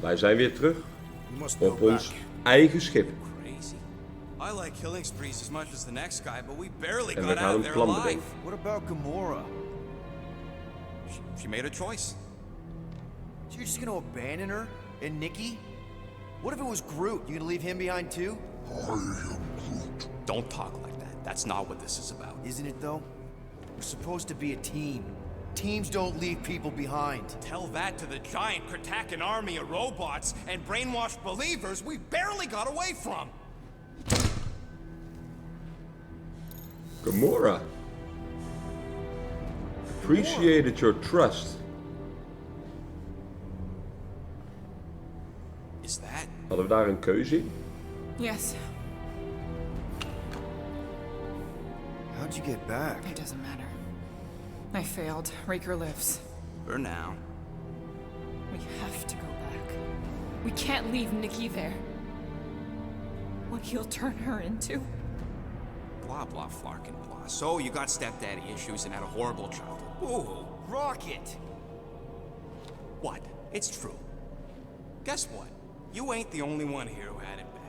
Wij zijn weer terug We must go op ons back. eigen schip. Crazy. I like killing sprees as much as the next guy, but we barely En we got gaan out een of there plan alive. bedenken. What about Gamora? She made a choice. So you're just gonna abandon her? And Nikki? What if it was Groot? You gonna leave him behind too? Don't talk like that. That's not what this is about. Isn't it though? We're supposed to be a team. Teams don't leave people behind. Tell that to the giant Kratakan army of robots and brainwashed believers we barely got away from. Gamora. Appreciated your trust. Is that? Hadden we daar een keuze in? Yes, How'd you get back? it doesn't matter. I failed. Raker lives. For now. We have to go back. We can't leave Nikki there. What he'll turn her into? Blah, blah, flarkin' blah. So you got stepdaddy issues and had a horrible childhood. Ooh. Rocket! What? It's true. Guess what? You ain't the only one here who had it bad.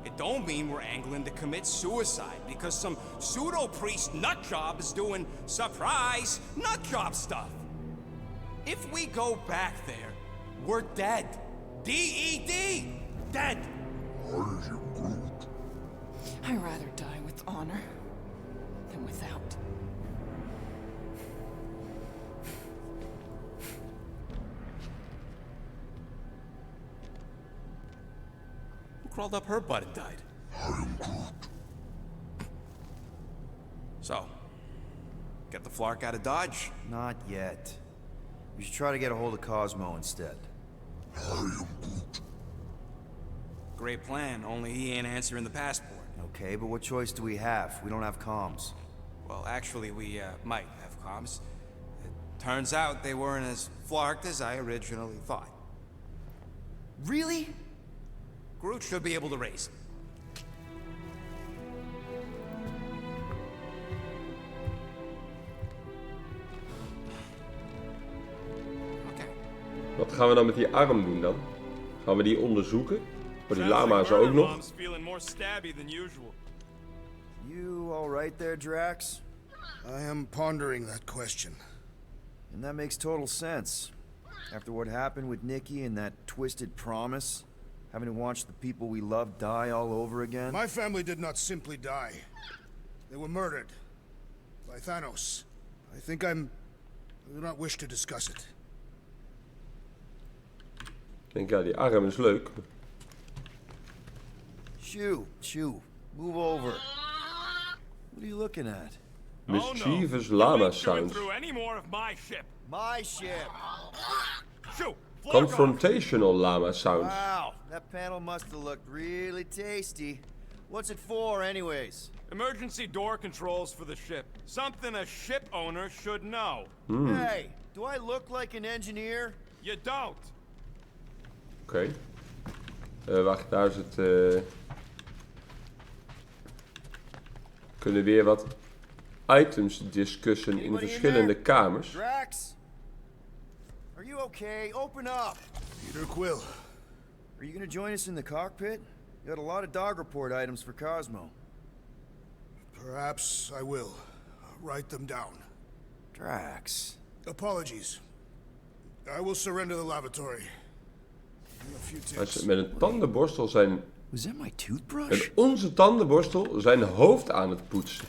It don't mean we're angling to commit suicide because some pseudo-priest nutjob is doing surprise nutjob stuff. If we go back there, we're dead. D-E-D! Dead! I'd rather die with honor than without. Who crawled up her butt and died? So, get the Flark out of Dodge? Not yet. We should try to get a hold of Cosmo instead. Great plan, only he ain't answering the passport. Okay, but what choice do we have? We don't have comms. Well, actually, we might have comms. It turns out they weren't as flarked as I originally thought. Really? Groot should be able to raise him. Okay. Wat gaan we dan met die arm doen dan? Gaan we die onderzoeken? Voor die lama's ook nog? Feeling more stabby than usual. You alright there, Drax? I am pondering that question. And that makes total sense. After what happened with Nikki and that twisted promise, having to watch the people we love die all over again. My family did not simply die. They were murdered. By Thanos. I do not wish to discuss it. Ik denk, ja, die arm is leuk. Shoo, move over. What are you looking at? Mischievous You llama ain't chewing sounds. through any more of my ship. My ship! Shoo! Flark off. Confrontational llama sounds. Wow, that panel must have looked really tasty. What's it for, anyways? Emergency door controls for the ship. Something a ship owner should know. Hey, do I look like an engineer? You don't. Oké. Wacht, daar is het... Kunnen weer wat items discussen in Anybody in verschillende there? kamers. Drax? Are you okay? Open up! Peter Quill. Are you gonna join us in the cockpit? You got a lot of dog report items for Cosmo. Perhaps I will. Write them down. Drax. Apologies. I will surrender the lavatory. A few Hij tips. zit met een tandenborstel zijn... Was that my toothbrush? Met onze tandenborstel zijn hoofd aan het poetsen.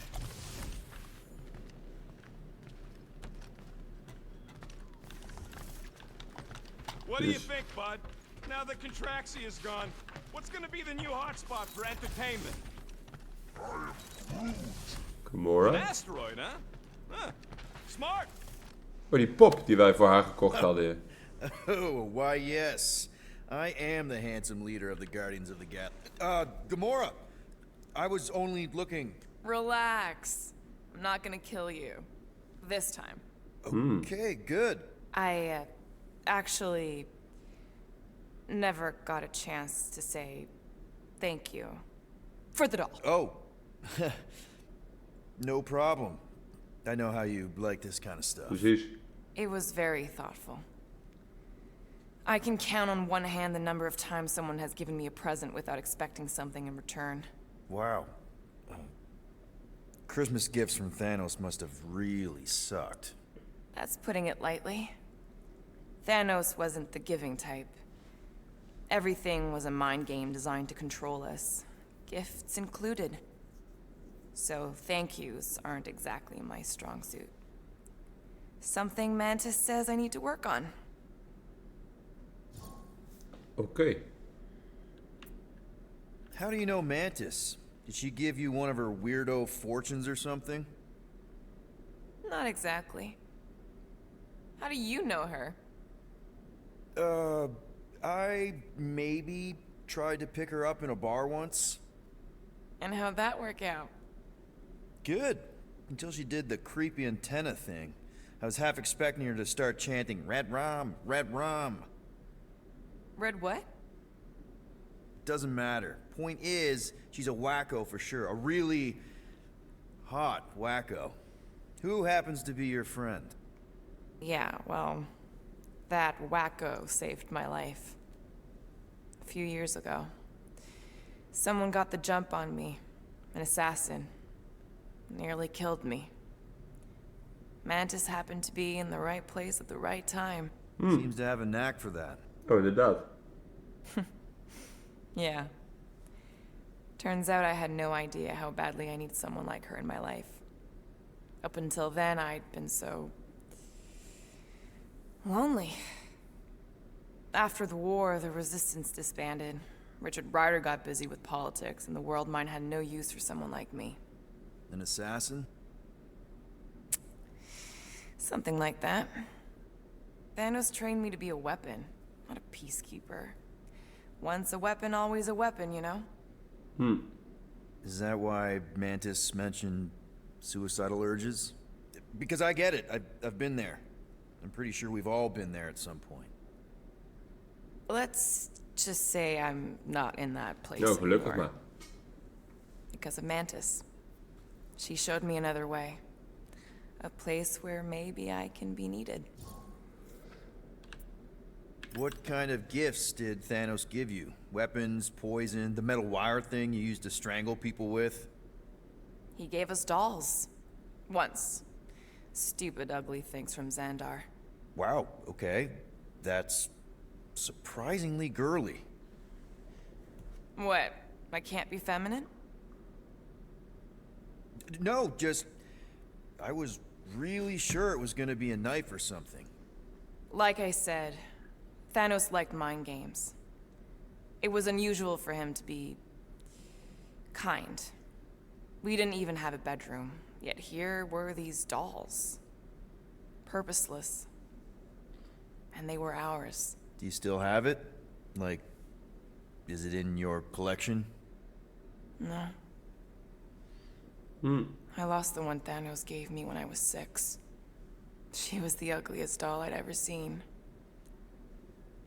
What do you Dus- think, bud? Now that Contraxie is gone, what's gonna be the new hotspot for entertainment? An Gamora. asteroid, huh? Huh. Smart. Oh, die pop die wij voor haar gekocht hadden. Oh, why yes. I am the handsome leader of the Guardians of the Gamora. I was only looking. Relax. I'm not gonna kill you. This time. Okay, good. I actually never got a chance to say thank you for the doll. Oh. No problem. I know how you like this kind of stuff. Precies. It was very thoughtful. I can count on one hand the number of times someone has given me a present without expecting something in return. Wow. Christmas gifts from Thanos must have really sucked. That's putting it lightly. Thanos wasn't the giving type. Everything was a mind game designed to control us, gifts included. So thank yous aren't exactly my strong suit. Something Mantis says I need to work on. Oké. How do you know Mantis? Did she give you one of her weirdo fortunes or something? Not exactly. How do you know her? I maybe tried to pick her up in a bar once. And how'd that work out? Good. Until she did the creepy antenna thing. I was half expecting her to start chanting, Red Rum, Red Rum. Red what? Doesn't matter. Point is, she's a wacko for sure. A really hot wacko. Who happens to be your friend? Yeah, well, that wacko saved my life. A few years ago. Someone got the jump on me. An assassin. Nearly killed me. Mantis happened to be in the right place at the right time. Seems to have a knack for that. Oh, inderdaad. Yeah. Turns out I had no idea how badly I need someone like her in my life. Up until then, I'd been so lonely. After the war, the resistance disbanded. Richard Ryder got busy with politics, and the world mine had no use for someone like me. An assassin? Something like that. Thanos trained me to be a weapon, not a peacekeeper. Once a weapon, always a weapon, you know? Is that why Mantis mentioned suicidal urges? Because I get it. I've been there. I'm pretty sure we've all been there at some point. Let's just say I'm not in that place Nou, gelukkig anymore. maar. Because of Mantis. She showed me another way. A place where maybe I can be needed. What kind of gifts did Thanos give you? Weapons, poison, the metal wire thing you used to strangle people with? He gave us dolls. Once. Stupid, ugly things from Xandar. Wow, okay. That's surprisingly girly. What? I can't be feminine? No, just... I was really sure it was gonna be a knife or something. Like I said, Thanos liked mind games. It was unusual for him to be kind. We didn't even have a bedroom, yet here were these dolls. Purposeless. And they were ours. Do you still have it? Like, is it in your collection? No. I lost the one Thanos gave me when I was 6. She was the ugliest doll I'd ever seen.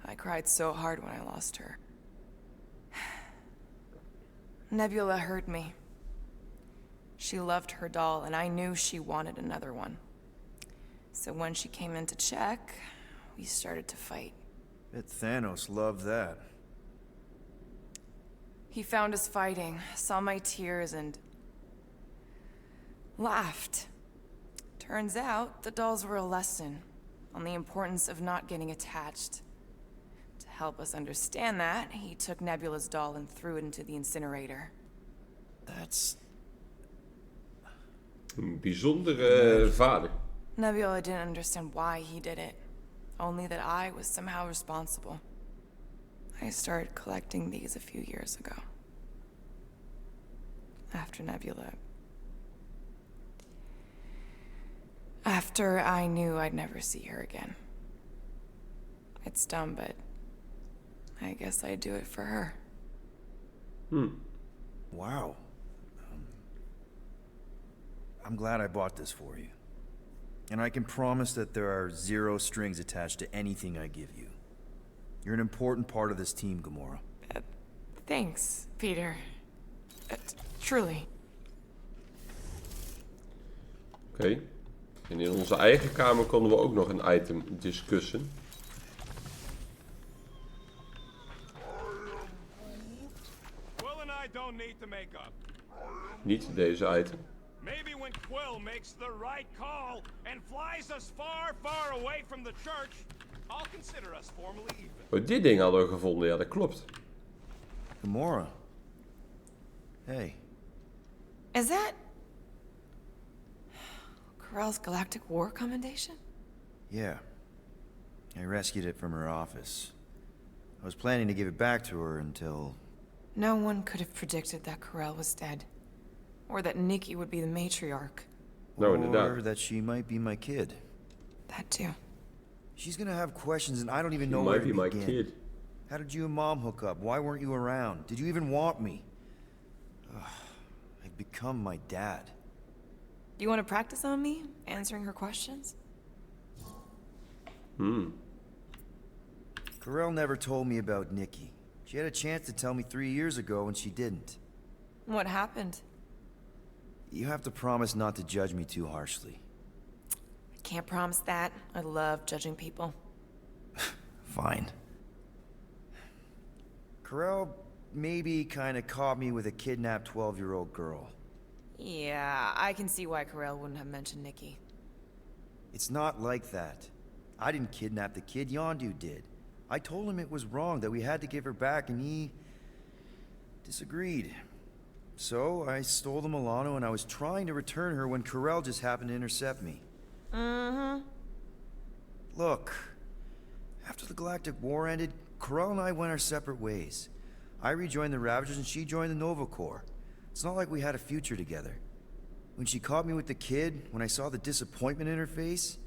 I cried so hard when I lost her. Nebula hurt me. She loved her doll, and I knew she wanted another one. So when she came in to check, we started to fight. Bet Thanos loved that. He found us fighting, saw my tears, and laughed. Turns out, the dolls were a lesson on the importance of not getting attached. To help us understand that, he took Nebula's doll and threw it into the incinerator. That's... Een bijzondere vader. Nebula didn't understand why he did it, only that I was somehow responsible. I started collecting these a few years ago. After Nebula. After I knew I'd never see her again. It's dumb, but I guess I'd do it for her. Wow. I'm glad I bought this for you. And I can promise that there are 0 strings attached to anything I give you. You're an important part of this team, Gamora. Thanks, Peter. Truly. Oké. En in onze eigen kamer konden we ook nog een item discussen. I don't need to make up. Niet deze item. Maybe when Quill makes the right call and flies us far, far away from the church, I'll consider us formally even. Oh, dit ding hadden we gevonden. Ja, dat klopt. Gamora. Hey. Is that... Corell's Galactic War Commendation? Yeah. I rescued it from her office. I was planning to give it back to her until... No one could have predicted that Corell was dead. Or that Nikki would be the matriarch. Nou, Or inderdaad. that she might be my kid. That too. She's gonna have questions and I don't even You know where might to be my begin. kid. How did you and Mom hook up? Why weren't you around? Did you even want me? Ugh, I've become my dad. Do you want to practice on me, answering her questions? Corell never told me about Nikki. She had a chance to tell me 3 years ago and she didn't. What happened? You have to promise not to judge me too harshly. I can't promise that. I love judging people. Fine. Corell maybe kinda caught me with a kidnapped 12-year-old girl. Yeah, I can see why Corell wouldn't have mentioned Nikki. It's not like that. I didn't kidnap the kid, Yondu did. I told him it was wrong, that we had to give her back, and he... disagreed. So, I stole the Milano, and I was trying to return her when Corell just happened to intercept me. Look, after the Galactic War ended, Corell and I went our separate ways. I rejoined the Ravagers, and she joined the Nova Corps. It's not like we had a future together. When she caught me with the kid, when I saw the disappointment in her face,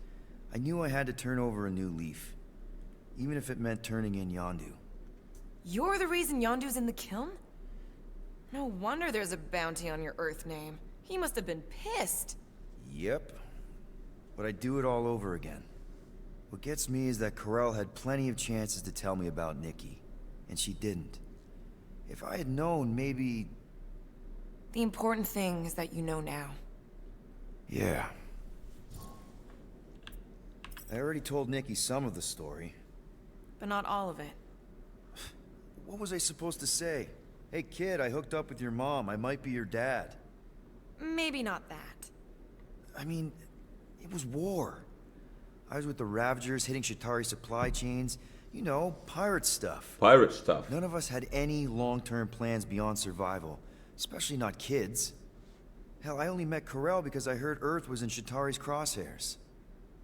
I knew I had to turn over a new leaf. Even if it meant turning in Yondu. You're the reason Yondu's in the kiln? No wonder there's a bounty on your Earth name. He must have been pissed. Yep. But I'd do it all over again. What gets me is that Corell had plenty of chances to tell me about Nikki. And she didn't. If I had known, maybe... The important thing is that you know now. Yeah. I already told Nikki some of the story. But not all of it. What was I supposed to say? Hey kid, I hooked up with your mom. I might be your dad. Maybe not that. I mean, it was war. I was with the Ravagers, hitting Shatari supply chains. You know, pirate stuff. Pirate stuff. None of us had any long-term plans beyond survival. Especially not kids. Hell, I only met Corell because I heard Earth was in Shatari's crosshairs.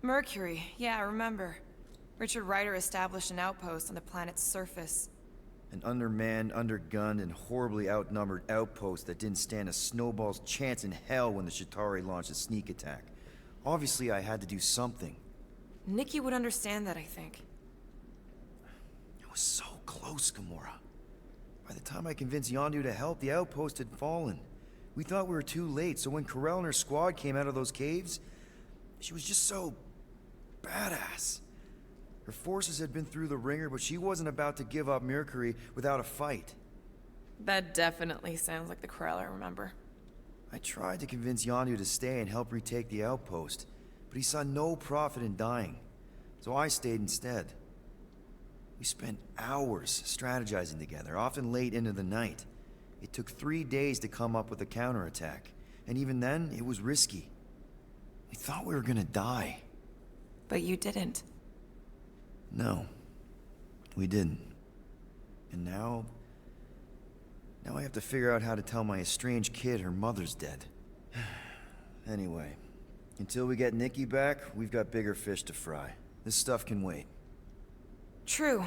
Mercury, yeah, I remember. Richard Ryder established an outpost on the planet's surface. An undermanned, undergunned, and horribly outnumbered outpost that didn't stand a snowball's chance in hell when the Shatari launched a sneak attack. Obviously, I had to do something. Nikki would understand that, I think. It was so close, Gamora. By the time I convinced Yondu to help, the outpost had fallen. We thought we were too late, so when Corell and her squad came out of those caves, she was just so... badass. Her forces had been through the ringer, but she wasn't about to give up Mercury without a fight. That definitely sounds like the Corell I remember. I tried to convince Yondu to stay and help retake the outpost, but he saw no profit in dying, so I stayed instead. We spent hours strategizing together, often late into the night. It took 3 days to come up with a counterattack, and even then, it was risky. We thought we were gonna die. But you didn't. No, we didn't. And now I have to figure out how to tell my estranged kid her mother's dead. Anyway, until we get Nikki back, we've got bigger fish to fry. This stuff can wait. True.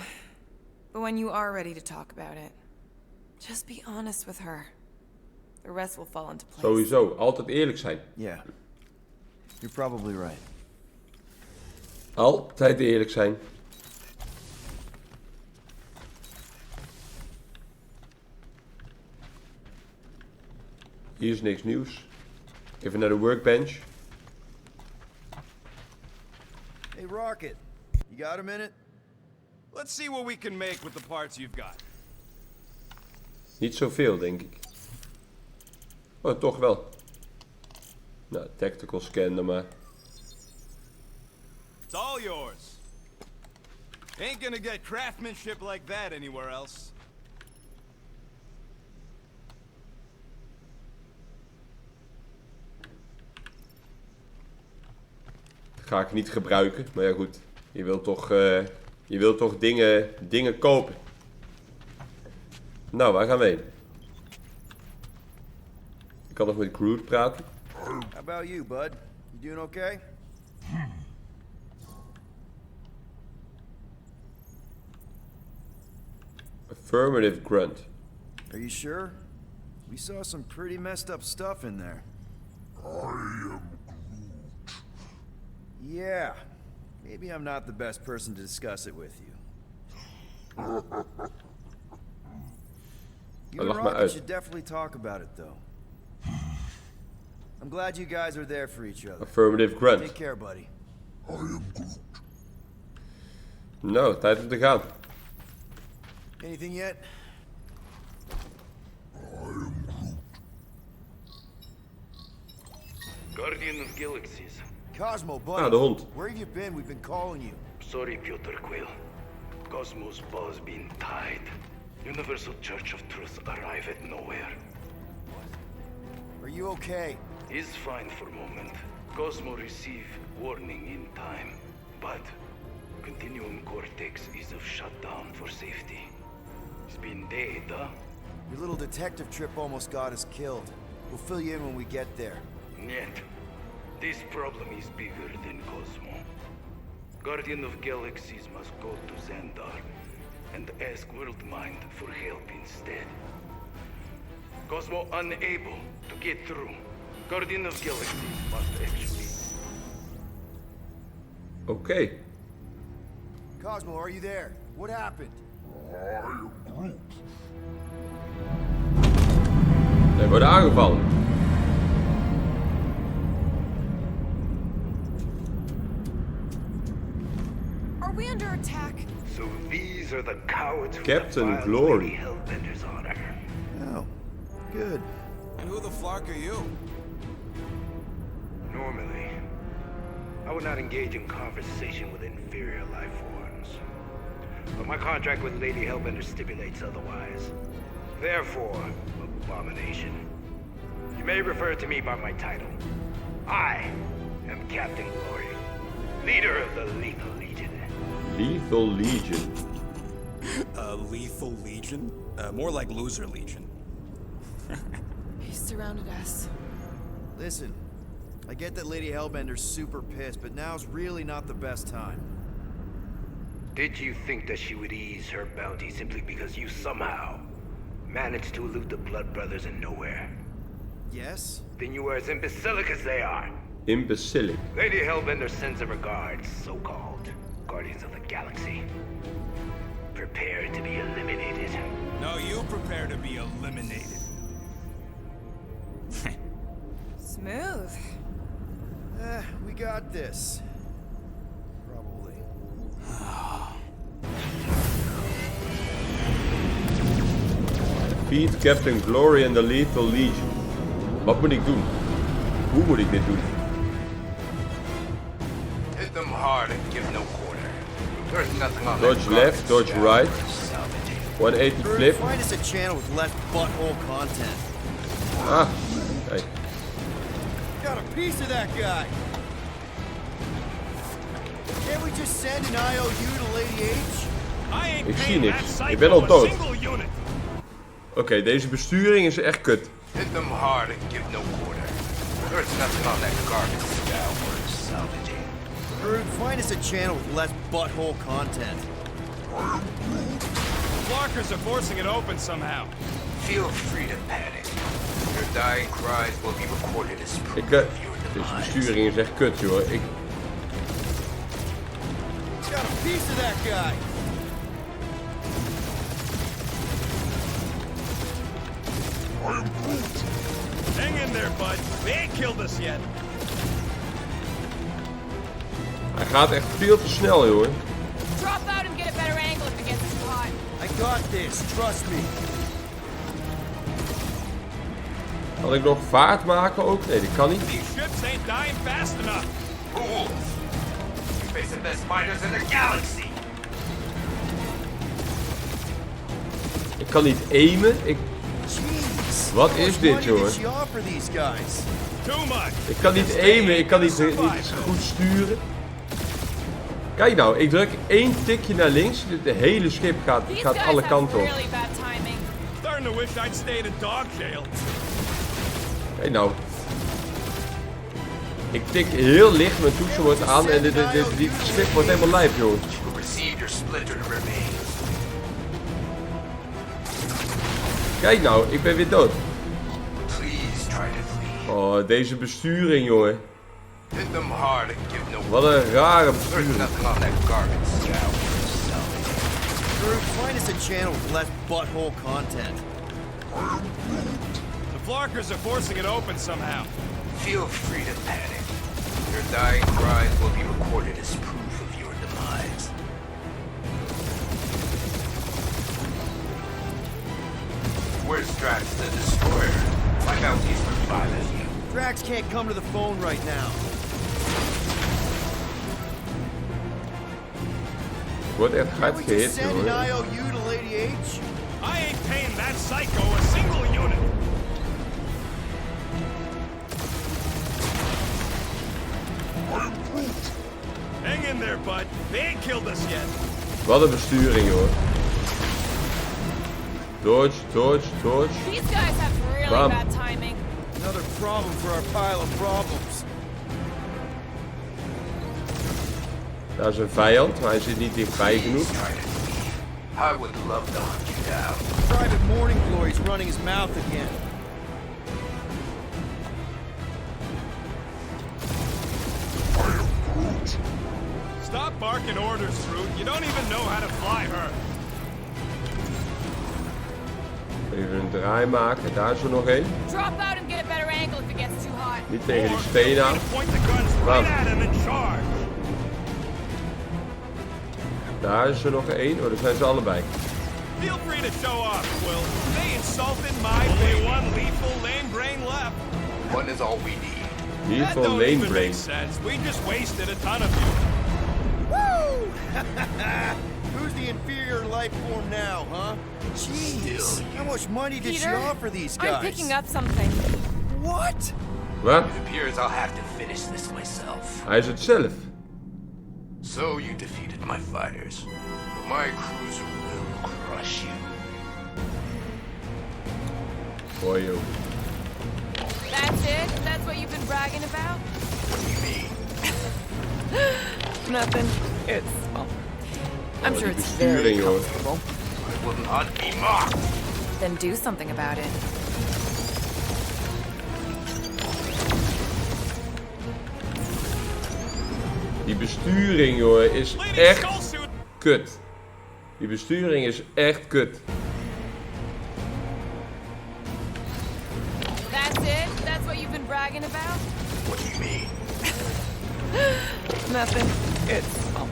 But when you are ready to talk about it, just be honest with her. The rest will fall into place. Sowieso, altijd eerlijk zijn. Yeah, you're probably right. Altijd eerlijk zijn. Hier is niks nieuws. Even naar de workbench. Hey Rocket, you got a minute? Let's see what we can make with the parts you've got. Niet zoveel, denk ik. Oh, toch wel. Nou, tactical scan dan maar. It's all yours. Ain't gonna get craftsmanship like that anywhere else. Ga ik niet gebruiken. Maar ja goed. Je wilt toch dingen kopen. Nou, waar gaan we heen? Ik kan nog met Groot praten. How about you, bud? You doing okay? Affirmative grunt. Are you sure? We saw some pretty messed up stuff in there. Yeah. Maybe I'm not the best person to discuss it with you. You and Rocket should definitely talk about it, though. I'm glad you guys are there for each other. Affirmative grunt. Take care, buddy. Nou, tijd om te gaan. Anything yet? Guardian of Galaxies. Cosmo, buddy. Ah, de hond. Where have you been? We've been calling you. Sorry, Piotr Quill. Cosmos ball's been tied. Universal Church of Truth arrive at nowhere. Are you okay? He's fine for moment. Cosmo receive warning in time. But Continuum Cortex is of shutdown for safety. It's been dead, huh? Your little detective trip almost got us killed. We'll fill you in when we get there. Niet. This problem is bigger than Cosmo. Guardian of Galaxies must go to Xandar and ask Worldmind for help instead. Cosmo unable to get through. Guardian of Galaxies must actually... Oké. Cosmo, are you there? What happened? We worden aangevallen. Are we under attack? So these are the cowards who Captain defiled Glory. Lady Hellbender's honor. Oh, good. And who the flark are you? Normally, I would not engage in conversation with inferior life forms. But my contract with Lady Hellbender stipulates otherwise. Therefore, abomination. You may refer to me by my title. I am Captain Glory, leader of the Lethal Legion. Lethal Legion. Lethal Legion? More like Loser Legion. He surrounded us. Listen, I get that Lady Hellbender's super pissed, but now's really not the best time. Did you think that she would ease her bounty simply because you somehow managed to elude the Blood Brothers in nowhere? Yes? Then you are as imbecilic as they are. Imbecilic. Lady Hellbender sends her regards, so-called Guardians of the Galaxy. Prepare to be eliminated. No, you prepare to be eliminated. Smooth. We got this. Probably. Defeat Captain Glory and the Lethal Legion. Wat moet ik doen? Hoe moet ik dit doen? Hit them hard and give no quarter. There's nothing on Dodge left, dodge right. 180 flip. Find us a channel with less butthole content. Ah, kijk. Got a piece of that guy. Can't we just send an IOU to Lady H? I ain't Ik zie paying niks. that psycho Ik ben al a dood. single unit. Oké, deze besturing is echt kut. Hit them hard and give no quarter. There's nothing on that garbage scow worth salvaging. Groot, find us a channel with less butthole content. The blockers are forcing it open somehow. Feel free to panic. Your dying cries will be recorded as proof Ik, of your deze demise. besturing is echt kut, joh. Got a piece of that guy. Hang in there, bud. They ain't killed us yet. Hij gaat echt veel te snel, joh. Drop out and get a better angle if it gets too hot. I got this, trust me. Kan ik nog vaart maken ook? Nee, dat kan niet. These ships ain't dying fast enough. Fools! You face the best fighters in the galaxy! Ik kan niet aimen. Jeez. Wat How is much dit, money jongen? did she offer these guys? Too much. Ik kan niet aimen. Ik kan niet goed sturen. Kijk nou, ik druk 1 tikje naar links. De hele schip gaat alle kanten op. Starting to wish I'd stayed in dog jail. Kijk nou. Ik tik heel licht mijn toetsenbord aan en die schip wordt helemaal lijf, joh. Kijk nou, ik ben weer dood. Oh, deze besturing, jongen. Wat een rare besturing. Find us a channel with less butthole content. The Flarkers are forcing it open somehow. Feel free to panic. Your dying cries will be recorded as proof of your demise. Where's Drax the Destroyer? Find out he's reviving you. Drax can't come to the phone right now. Wordt echt hard gehit, Send an joh. IOU to Lady H? I ain't paying that psycho a single unit. Hang in there, bud. They ain't killed us yet. Wat een besturing, hoor. Dodge, dodge, dodge. These guys have really Bam. bad timing. Another problem for our pile of problems. Daar is een vijand, maar hij zit niet dichtbij genoeg. I would love to hunt you down. Private Morning Glory's running his mouth again. Stop barking orders, Fruit. You don't even know how to fly her. Even een draai maken, daar is er nog één. Drop out and get a better angle if it gets too hot. Niet tegen die steen aan. Point the guns Bam. right at him and charge. Daar is er nog één. Oh, daar zijn ze allebei. Feel free to show off, Quill. They insulted my day one lethal lame brain left. One is all we need. Hier That voor don't lane even brain. make sense. We just wasted a ton of you. Woo! Who's the inferior life form now, huh? Jeez, how much money did she Peter, offer these guys? I'm picking up something. What? Wat? It appears I'll have to finish this myself. Hij is het zelf. So you defeated my fighters. But my cruiser will crush you. Boy, joh. That's it? That's what you've been bragging about? What do you mean? Nothing. It's, well, I'm Oh, sure die it's very besturing, joh. comfortable. I will not be mocked. Then do something about it. Die besturing, joh, is Lady echt Skullsuit. kut. Die besturing is echt kut. That's it? That's what you've been bragging about? What do you mean? Nothing. It's, well,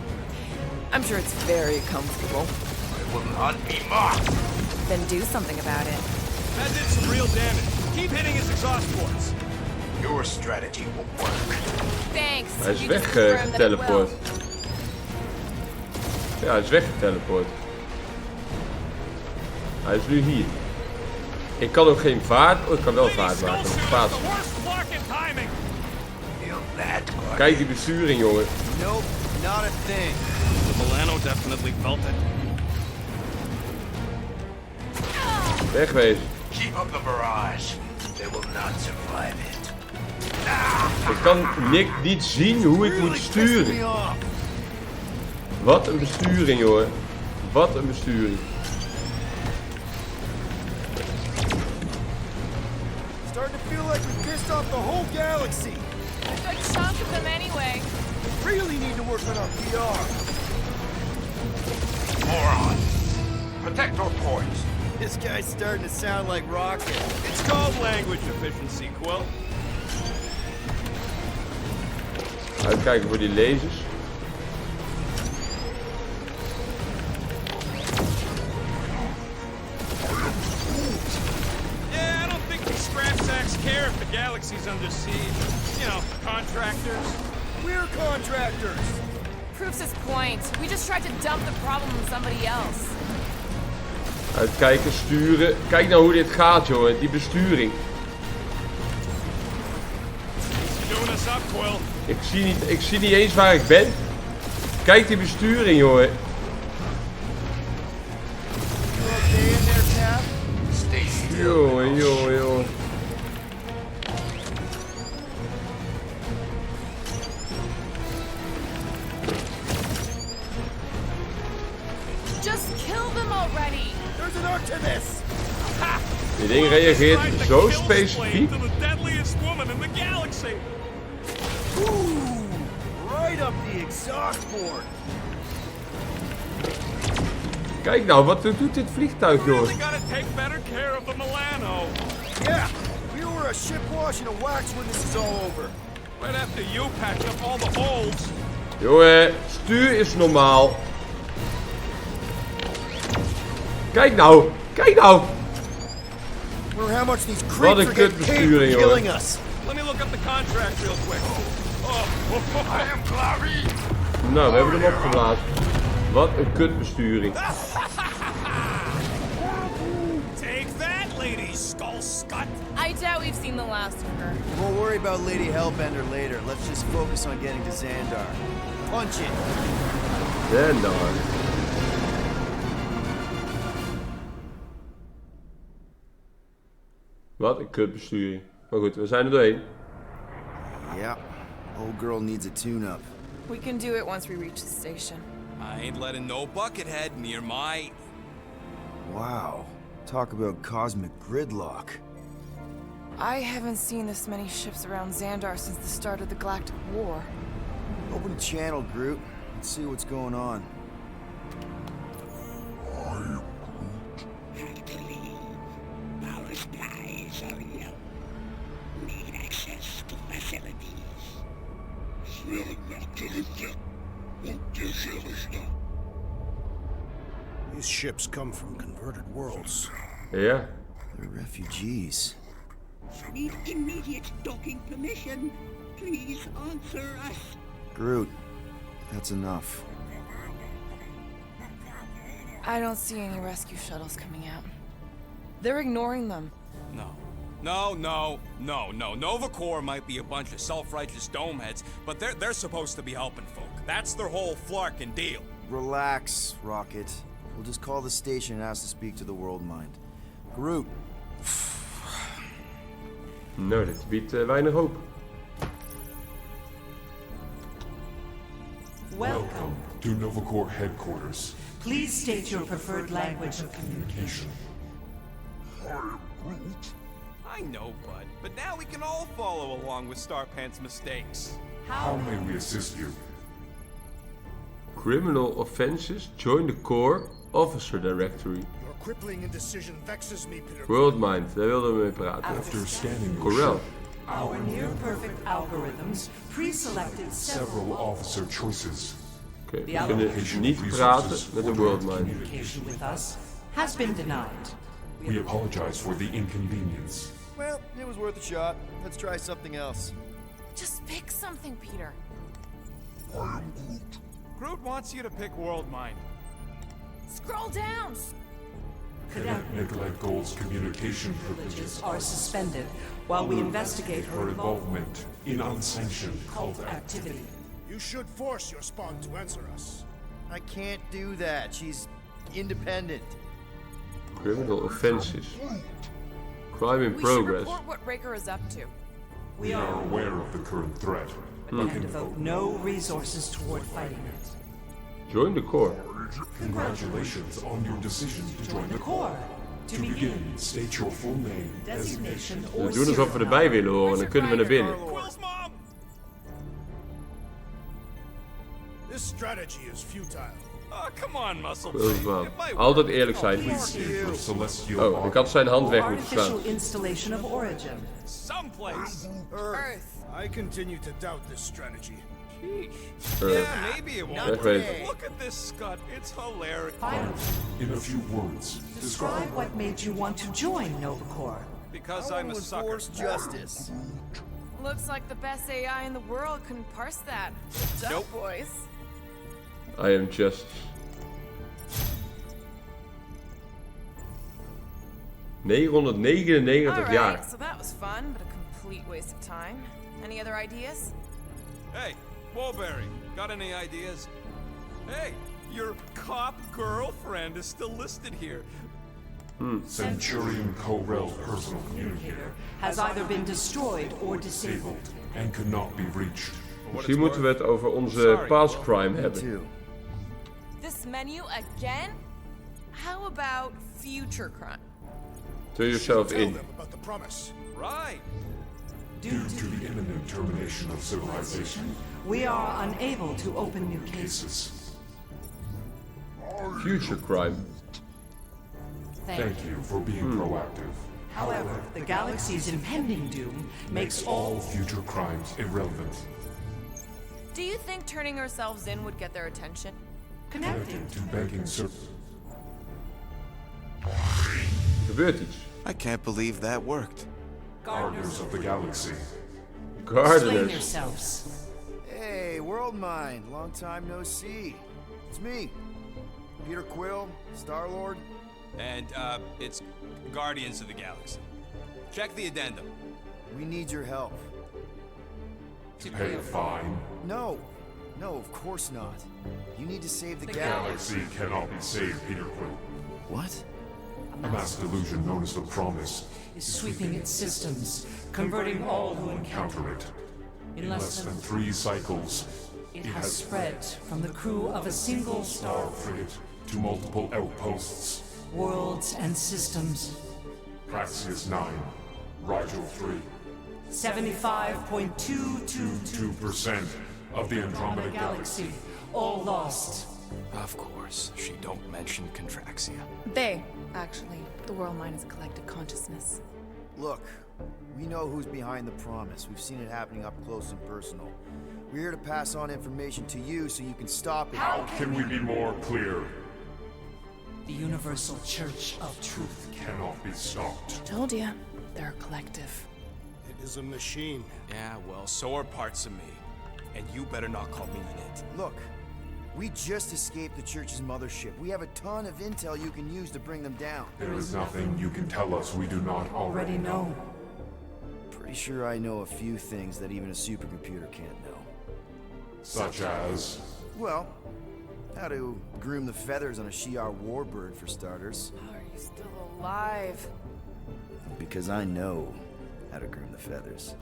I'm sure it's very comfortable. I will not be mocked. Then do something about it. That did some real damage. Keep hitting his exhaust ports. Your strategy will work. Thanks. Hij is You just confirmed that it will. weggeteleport. Ja, hij is weggeteleport. Hij is nu hier. Ik kan ook geen vaart. Oh, ik kan wel vaart maken. Vaart. The worst block in timing. Feel that, Guardian? Kijk die besturing, jongen. Nope, not a thing. The Milano definitely felt it. Wegwezen. Keep up the barrage. They will not survive it. Ik kan niet zien hoe ik moet sturen. Me off. Wat een besturing, jongen. Wat een besturing. Starting to feel like we pissed off the whole galaxy. A good chunk of them anyway. Really need to work on our PR. Moron. Protect our points. This guy's starting to sound like Rocket. It's called language efficiency, Quill. Uitkijken voor die lasers. Yeah, I don't think these scrap sacks care if the galaxy's under siege. You know, contractors. We're contractors. Proves his point. We just tried to dump the problem on somebody else. Uitkijken, sturen. Kijk nou hoe dit gaat, jongen. Die besturing. You're doing us up, Quill. Ik zie niet eens waar ik ben. Kijk die besturing, jongen. Jongen, jongen, jongen. Just kill them already. There's an arc to this! Dit ding reageert zo specifiek. To the deadliest woman in the galaxy. Ooh! Right up the exhaust board! Kijk nou, wat doet dit vliegtuig, joh? Really gotta take better care of the Milano. Yeah! We were a ship wash and a wax when this is all over. Right after you patch up all the holes. Jongen, stuur is normaal. Kijk nou, kijk nou. Wonder how much these Wat creeps een are getting paid for kutbesturing, killing jongen. us. Let me look up the contract real quick. Oh, I am Clary. Nou, we hebben hem opgeblazen. Wat een kutbesturing. Take that, lady skull scut. I doubt we've seen the last of her. We'll worry about Lady Hellbender later. Let's just focus on getting to Xandar. Punch it! En daar. Wat een kutbesturing. Maar goed, we zijn er doorheen. Yeah. Old girl needs a tune-up. We can do it once we reach the station. I ain't letting no buckethead near my... Wow. Talk about cosmic gridlock. I haven't seen this many ships around Xandar since the start of the Galactic War. Open the channel, Groot. Let's see what's going on. Our skies are young. Need access to facilities. These ships come from converted worlds. Ja. They're refugees. Need immediate docking permission. Please answer us. Groot, that's enough. I don't see any rescue shuttles coming out. They're ignoring them. No. Nova Corps might be a bunch of self-righteous domeheads, but they're supposed to be helping folk. That's their whole flarkin' deal. Relax, Rocket. We'll just call the station and ask to speak to the World Mind. Groot. Nou, dit biedt weinig hoop. Welcome to Nova Corps headquarters. Please state your preferred language of communication. I know, bud, but now we can all follow along with Starpant's mistakes. How may we assist you? Criminal offenses, join the Corps Officer Directory. Your crippling indecision vexes me, Peter. World Mind, daar wilden we mee praten. After scanning your Corel. ship, Our near-perfect algorithms pre-selected several officer choices. Oké, we kunnen niet praten met de World Mind. communication with us has been denied. We apologize for the inconvenience. Well, it was worth a shot. Let's try something else. Just pick something, Peter. Groot wants you to pick World Mind. Scroll down! Cadet Nicolette Gold's communication privileges Are suspended while we investigate her her involvement in unsanctioned cult activity. You should force your spawn to answer us. I can't do that. She's independent. Criminal offenses. Crime in We should progress. report what Raker is up to. We We are are aware of the current threat. and devote no resources toward fighting it. Join the Corps. Congratulations on your decision to join The the Corps. Corps. To begin, state your full name, Designation We or doen alsof we erbij willen horen, dan kunnen we naar binnen. Quill's mom! This strategy is futile. Oh, come on, Muscle Quill's Brain. mom. It might Altijd eerlijk zijn. State your celestial Oh, ik had zijn hand weg moeten slaan. artificial installation of origin. someplace. Earth. I continue to doubt this strategy. Yeah, maybe it won't. Wegwezen. Look at this scut. It's hilarious. Finally, In a few words, describe what made you want to join Nova Corps. Because I I'm a want to sucker. enforce justice. Looks like the best AI in the world couldn't parse that. Duck Nope. boys. I am justice. 999 jaar. Alright, so that was fun, but a complete waste of time. Any other ideas? Hey, Warberry, got any ideas? Hey, your cop girlfriend is still listed here. Centurion Co-Rel's personal communicator Has either been destroyed or disabled. and could not be reached. Misschien moeten we het over onze past crime Me hebben. too. This menu again? How about future crime? Turn yourself Tell in. them about the promise. Right. Due to the imminent termination of civilization, We are unable to open new cases. cases. Future crime. Thank you for being proactive. However, the galaxy's impending doom makes All future crimes irrelevant. Do you think turning ourselves in would get their attention? connected. To banking service. Gebeurt iets. I can't believe that worked. Gardeners of the galaxy. Explain Gardeners. yourselves. Hey, World Mind. Long time no see. It's me. Peter Quill, Star-Lord. And, it's Guardians of the Galaxy. Check the addendum. We need your help. To pay a fine. No. No, of course not. You need to save the The galaxy. galaxy cannot be saved, Peter Quill. What? A mass delusion known as the Promise Is sweeping its systems, converting all who encounter counter it. in In less than 3 cycles, it has spread from the crew of a single star, star frigate to multiple outposts. worlds and systems. Praxius 9, Rigel 3. 75.222 2% of the Andromeda Galaxy. galaxy, all lost. Of course, she don't mention Contraxia. They, actually. The world mind is a collective consciousness. Look, we know who's behind the promise. We've seen it happening up close and personal. We're here to pass on information to you so you can stop it. How can we be more clear? The Universal Church of Truth. Cannot be stopped. Told ya. They're a collective. It is a machine. Yeah, well, so are parts of me. And you better not call me an it. Look, we just escaped the church's mothership. We have a ton of intel you can use to bring them down. There is nothing you can tell us we do not Already know. Pretty sure I know a few things that even a supercomputer can't know. Such as... Well, how to groom the feathers on a Shi'ar warbird, for starters. How are you still alive? Because I know how to groom the feathers.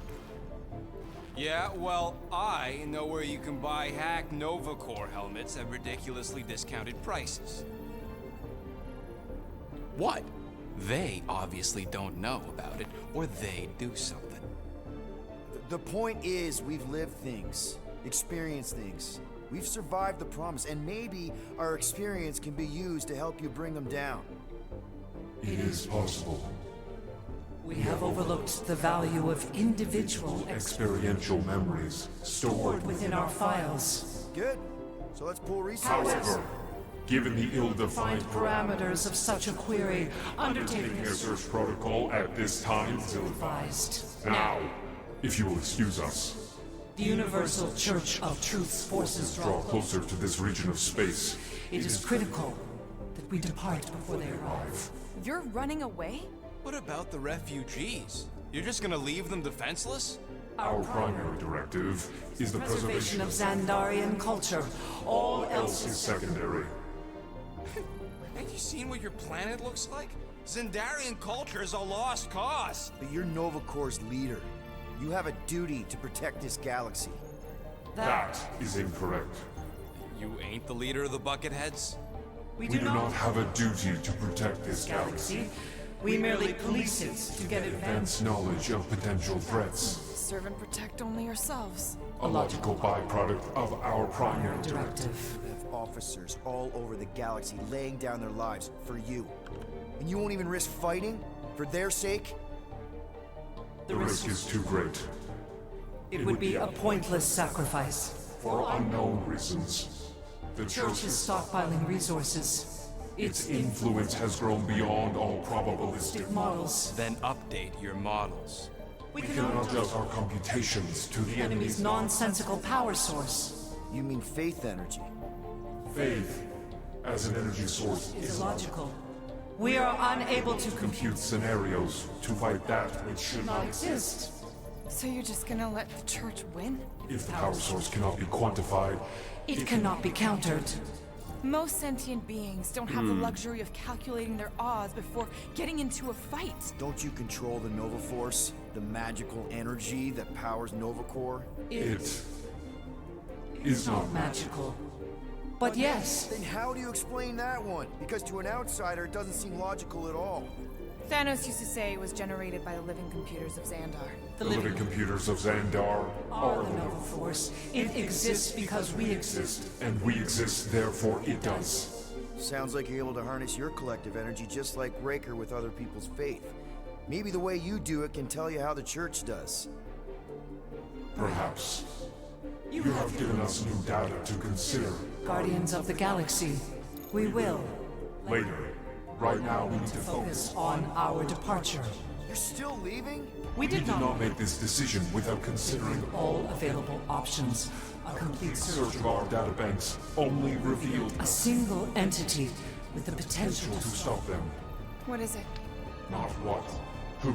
Yeah, well, I know where you can buy hack Nova Corps helmets at ridiculously discounted prices. What? They obviously don't know about it, or they'd do something. The point is, we've lived things, experienced things. We've survived the promise, and maybe our experience can be used to help you bring them down. It is possible. We have overlooked the value of individual Experiential memories stored within our files. Good. So let's pool resources. However, given the ill-defined Parameters of such a query, undertaking undertaking a search protocol at this time is advised. now, if you will excuse us, The Universal Church of Truth's forces draw closer to this region of space. It is critical that we depart before they arrive. You're running away? What about the refugees? You're just gonna leave them defenseless? Our primary directive is the preservation of Xandarian culture. All else is secondary. Ain't you seen what your planet looks like? Xandarian culture is a lost cause. But you're Nova Corps' leader. You have a duty to protect this galaxy. That is incorrect. You ain't the leader of the Bucketheads? We We do not have a duty to protect this galaxy. galaxy. We merely police it to get advance. Advance knowledge of potential threats. Serve and protect only yourselves. A logical byproduct of our primary directive. Directive. We have officers all over the galaxy laying down their lives for you. And you won't even risk fighting? For their sake? The risk is too great. It would be a pointless sacrifice. For unknown reasons. The Church is stockpiling resources. Its influence has grown beyond all probabilistic Models. Then update your models. We We can cannot adjust our computations to the enemy's nonsensical power source. You mean faith energy? faith as an energy source Is is illogical. We are unable to compute scenarios to fight that which should not not exist. So you're just gonna let the church win? If the power source cannot be quantified, It cannot be countered. Most sentient beings don't have the luxury of calculating their odds before getting into a fight. Don't you control the Nova Force? The magical energy that powers Nova Corps? It is not magical. But yes. Then how do you explain that one? Because to an outsider, it doesn't seem logical at all. Thanos used to say it was generated by the living computers of Xandar. The living computers of Xandar Are the Nova Force. It exists because we exist. and we exist, therefore it does. Sounds like you're able to harness your collective energy just like Raker with other people's faith. Maybe the way you do it can tell you how the church does. Perhaps. You have given us new data to consider. Guardians of the Galaxy. We will. Later. Right now we need to Focus on our departure. You're still leaving? We did did not not make this decision without considering all available options. A complete search search. of our databanks only revealed A single entity with the potential to stop them. What is it? Not what. Who.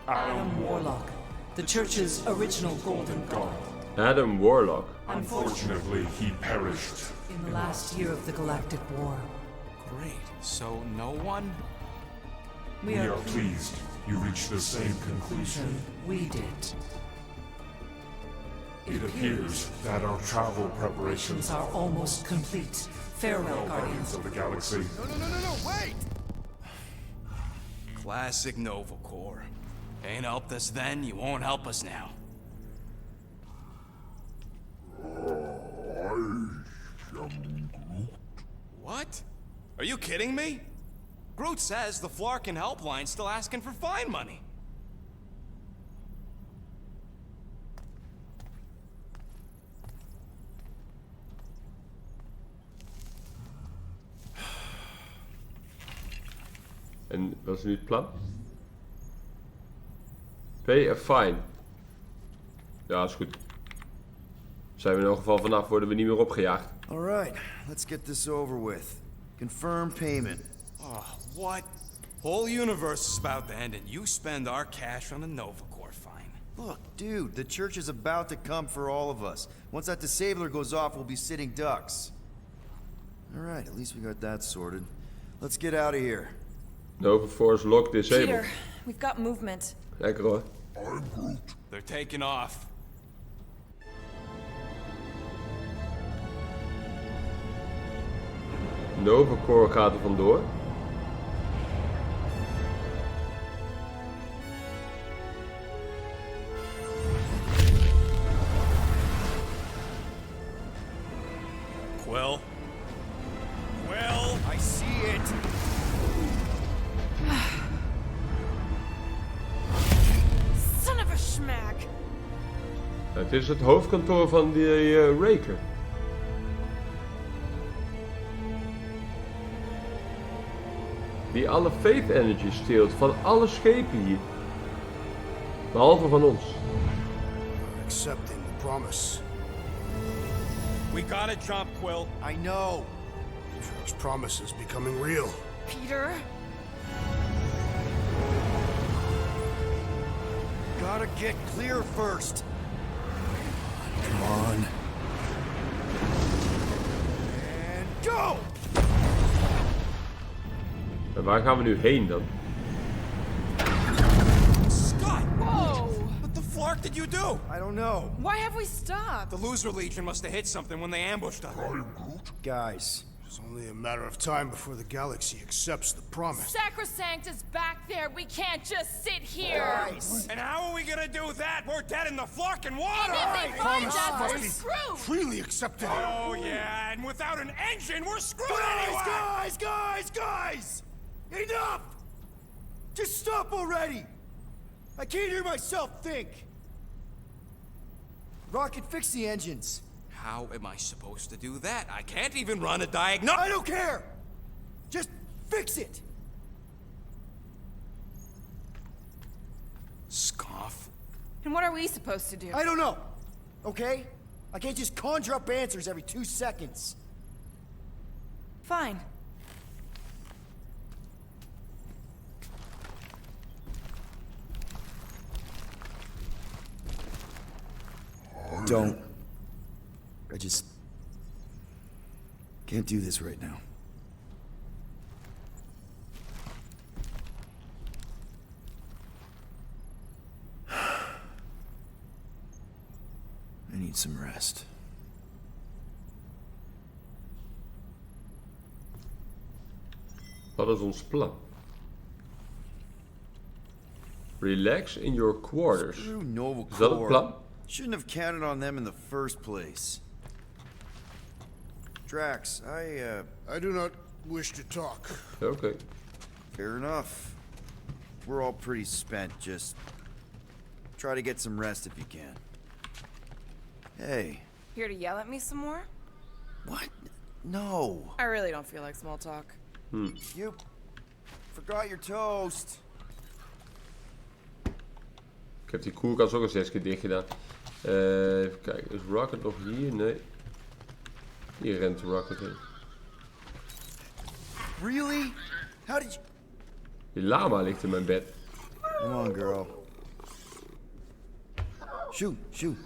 Adam Warlock, the Church's original Golden God. Adam Warlock. Unfortunately, he perished. In the last year of the Galactic War. Great. So no one? We We are are pleased you reached the same conclusion. we did. It appears that our travel preparations Are almost complete. Farewell, Guardians. of the Galaxy. No, wait! Classic Nova Corps. Ain't helped us then, you won't help us now. What? Are you kidding me? Groot says the Flarkin helpline's still asking for fine money. En wat is nu het plan? Pay a fine. Ja, is goed. Zijn we in elk geval vanaf, worden we niet meer opgejaagd. Alright, let's get this over with. Confirm payment. Oh, what? Whole universe is about to end and you spend our cash on a Nova Corps fine. Look, dude, the church is about to come for all of us. Once that disabler goes off, we'll be sitting ducks. Alright, at least we got that sorted. Let's get out of here. Nova Force lock disabled. Peter, we've got movement. Lekker hoor. They're taking off. Nova Corps gaat er vandoor. Quill? Quill? I see it! Son of a schmack! Het is het hoofdkantoor van die Raker. Die alle faith energy steelt van alle schepen hier. Behalve van ons. Accepting the promise. We gotta jump, Quill. I know! Church promise is becoming real. Peter? Gotta get clear first. Come on. And go! En waar gaan we nu heen dan? Scott! Whoa! What the flark did you do? I don't know. Why have we stopped? The Loser Legion must have hit something when they ambushed us. Guys, It's only a matter of time before the galaxy accepts the promise. Sacrosanct is back there. We can't just sit here. guys! And how are we gonna do that? We're dead in the flarkin' water! And if they find Promise us, must we're be screwed. freely accepted. Oh yeah, and without an engine, we're screwed anyway! Guys! Enough! Just stop already! I can't hear myself think! Rocket, fix the engines. How am I supposed to do that? I can't even run a diagnosis. I don't care! Just fix it! Scoff. And what are we supposed to do? I don't know, okay? I can't just conjure up answers every 2 seconds. Fine. Don't. I just Can't do this right now. I need some rest. Wat is ons plan? Relax in your quarters. Screw Nova Is dat het Corps. plan? Shouldn't have counted on them in the first place. Drax, I do not wish to talk. Oké. fair enough. We're all pretty spent. Just try to get some rest if you can. Hey. Here to yell at me some more? What? No. I really don't feel like small talk. You forgot your toast. Ik heb die koelkast ook al 6 keer dicht gedaan. Even kijken, is Rocket nog hier? Nee. Hier rent Rocket heen. Really? How did you... Die lama ligt in mijn bed. Come on, girl. Shoot, shoot.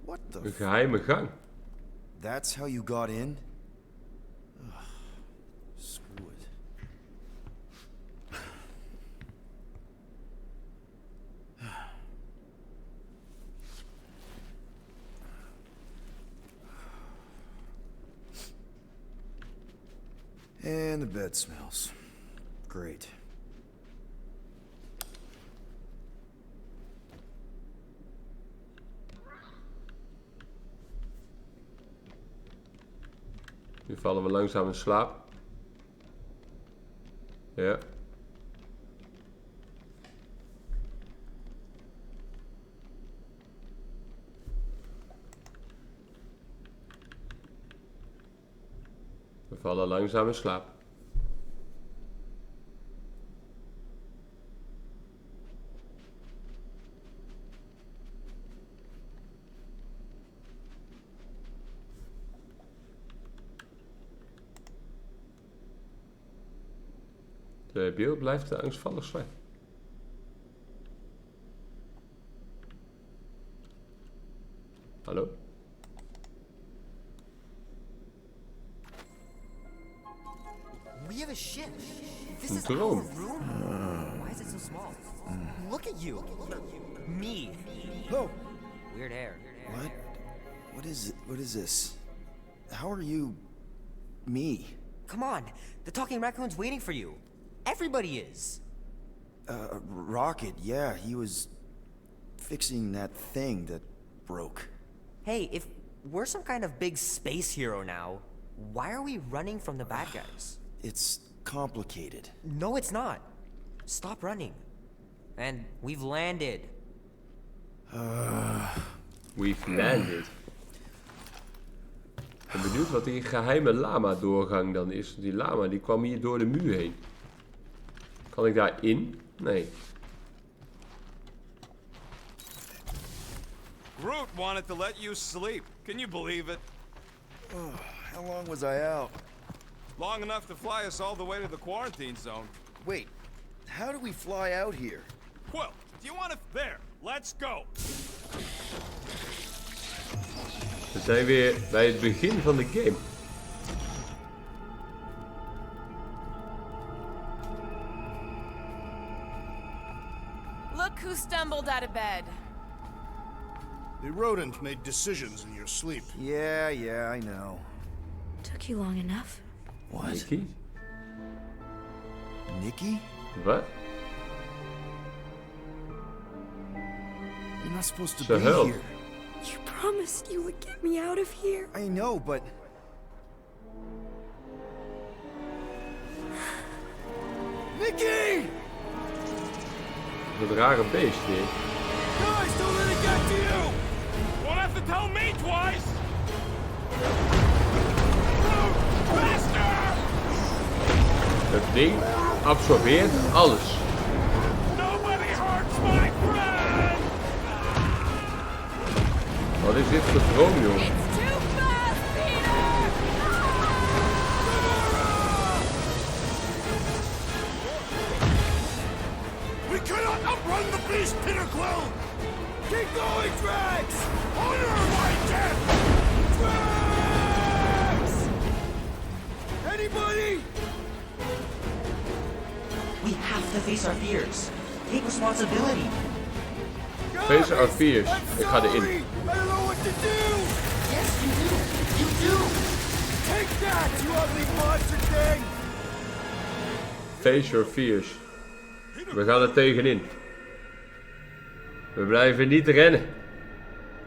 What the Een geheime gang. That's how you got in? Ugh, screw it. And the bed smells. Great. Nu vallen we langzaam in slaap. Ja. We vallen langzaam in slaap. De beeld blijft angstvallig zwaar. Hallo? We have a ship. This Een is droom. our room. Why is it so small? Look at you. Me. Oh, Weird hair. what? What is this? How are you... me? Come on. The talking raccoon's waiting for you. Everybody is. Rocket, yeah, he was fixing that thing that broke. Hey, if we're some kind of big space hero now, why are we running from the bad guys? It's complicated. No, it's not. Stop running. And we've landed. We've landed. Ik ben benieuwd wat die geheime lama-doorgang dan is. Die lama die kwam hier door de muur heen. Kan ik daar in? Nee. Groot wanted to let you sleep. Can you believe it? How long was I out? Long enough to fly us all the way to the quarantine zone. Wait, how do we fly out here? Quill, do you want to... There, let's go. We zijn weer bij het begin van de game. Look who stumbled out of bed. The rodent made decisions in your sleep. Yeah, I know. Took you long enough. What? Nikki? Nikki? Wat? You're not supposed to Ze be huilt. here. You promised you would get me out of here. I know, but... Nikki! Dat rare beest weer. Guys, don't let it get to you! Won't have to tell me twice! Faster! Het ding absorbeert alles. Nobody hurts my friend! Wat is dit voor droom, joh? It's too fast, Peter! We cannot outrun the Peter Quill! Keep going, Drax! Honor my death! Drax! Anybody? We have to face our fears. Take responsibility. Face our fears. Ik ga erin. I don't know what to do! Yes, you do. You do. Take that, you ugly monster thing! Face your fears. We gaan er tegenin. We blijven niet rennen.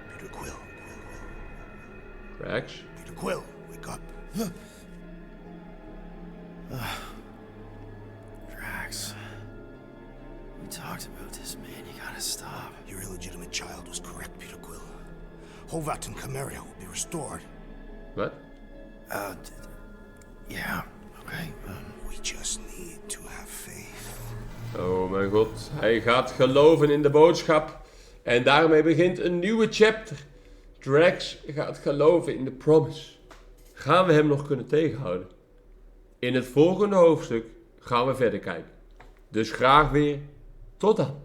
Peter Quill. Drax. Peter Quill, wake up. Drax. We talked about this, man. You gotta stop. Your illegitimate child was correct, Peter Quill. Hovat and Chimeria will be restored. Wat? Yeah, okay. We just need to have faith. Oh mijn god. Hij gaat geloven in de boodschap. En daarmee begint een nieuwe chapter. Drax gaat geloven in de promise. Gaan we hem nog kunnen tegenhouden? In het volgende hoofdstuk gaan we verder kijken. Dus graag weer tot dan.